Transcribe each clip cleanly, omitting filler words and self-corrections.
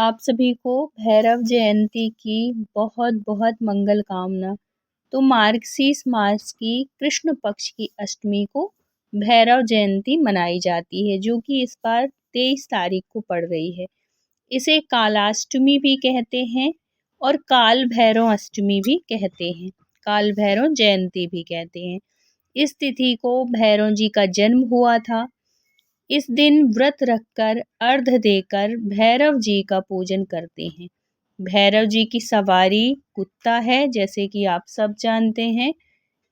आप सभी को भैरव जयंती की बहुत बहुत मंगल कामना। तो मार्गशीर्ष मास की कृष्ण पक्ष की अष्टमी को भैरव जयंती मनाई जाती है, जो कि इस बार 23 तारीख को पड़ रही है। इसे कालाष्टमी भी कहते हैं और काल भैरव अष्टमी भी कहते हैं, काल भैरव जयंती भी कहते हैं। इस तिथि को भैरव जी का जन्म हुआ था। इस दिन व्रत रखकर अर्घ देकर भैरव जी का पूजन करते हैं। भैरव जी की सवारी कुत्ता है, जैसे कि आप सब जानते हैं,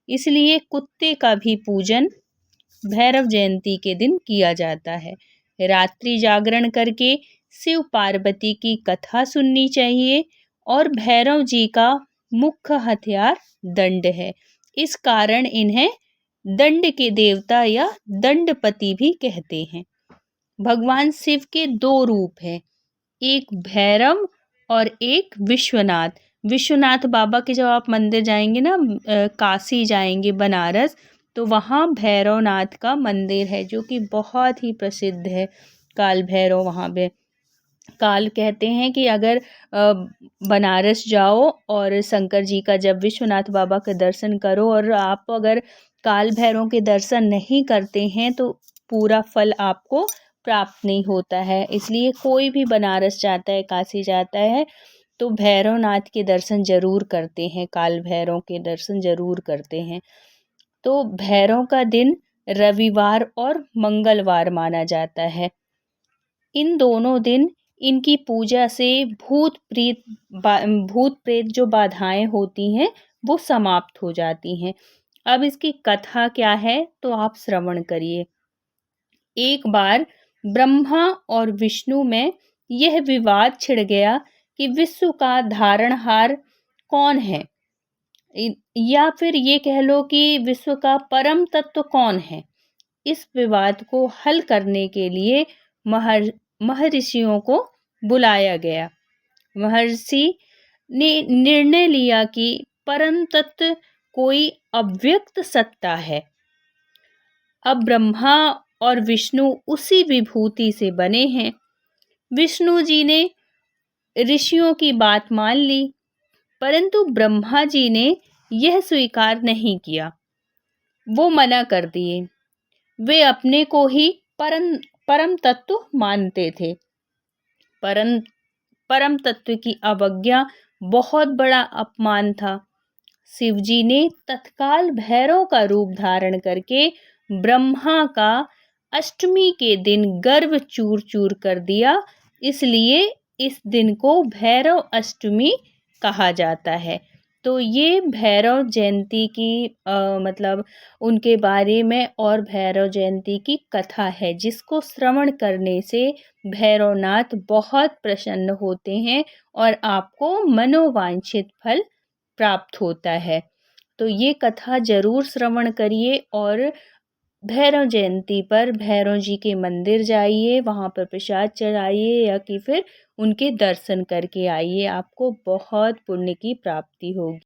इसलिए कुत्ते का भी पूजन भैरव जयंती के दिन किया जाता है। रात्रि जागरण करके शिव पार्वती की कथा सुननी चाहिए और भैरव जी का मुख्य हथियार दंड है। इस कारण इन्हें दंड के देवता या दंडपति भी कहते हैं। भगवान शिव के दो रूप हैं, एक भैरव और एक विश्वनाथ। विश्वनाथ बाबा के जब आप मंदिर जाएंगे ना, काशी जाएंगे बनारस, तो वहाँ भैरवनाथ का मंदिर है जो कि बहुत ही प्रसिद्ध है। काल भैरव वहाँ पे काल कहते हैं कि अगर बनारस जाओ और शंकर जी का जब विश्वनाथ बाबा का दर्शन करो और आप अगर काल भैरव के दर्शन नहीं करते हैं तो पूरा फल आपको प्राप्त नहीं होता है। इसलिए कोई भी बनारस जाता है, काशी जाता है, तो भैरवनाथ के दर्शन जरूर करते हैं, काल भैरव के दर्शन जरूर करते हैं। तो भैरव का दिन रविवार और मंगलवार माना जाता है। इन दोनों दिन इनकी पूजा से भूत प्रेत जो बाधाएं होती हैं वो समाप्त हो जाती हैं। अब इसकी कथा क्या है तो आप श्रवण करिए। एक बार ब्रह्मा और विष्णु में यह विवाद छिड़ गया कि विश्व का धारणहार कौन है, या फिर ये कह लो कि विश्व का परम तत्व कौन है। इस विवाद को हल करने के लिए महर्षियों को बुलाया गया। महर्षि ने निर्णय लिया कि परम तत्व कोई अव्यक्त सत्ता है। अब ब्रह्मा और विष्णु उसी विभूति से बने हैं। विष्णु जी ने ऋषियों की बात मान ली, परंतु ब्रह्मा जी ने यह स्वीकार नहीं किया। वो मना कर दिए। वे अपने को ही परम तत्व मानते थे। परम तत्व की अवज्ञा बहुत बड़ा अपमान था। शिवजी ने तत्काल भैरव का रूप धारण करके ब्रह्मा का अष्टमी के दिन गर्भ चूर चूर कर दिया। इसलिए इस दिन को भैरव अष्टमी कहा जाता है। तो ये भैरव जयंती की मतलब उनके बारे में और भैरव जयंती की कथा है, जिसको श्रवण करने से भैरवनाथ बहुत प्रसन्न होते हैं और आपको मनोवांछित फल प्राप्त होता है। तो ये कथा जरूर श्रवण करिए और भैरव जयंती पर भैरव जी के मंदिर जाइए, वहाँ पर प्रसाद चढ़ाइए या कि फिर उनके दर्शन करके आइए। आपको बहुत पुण्य की प्राप्ति होगी।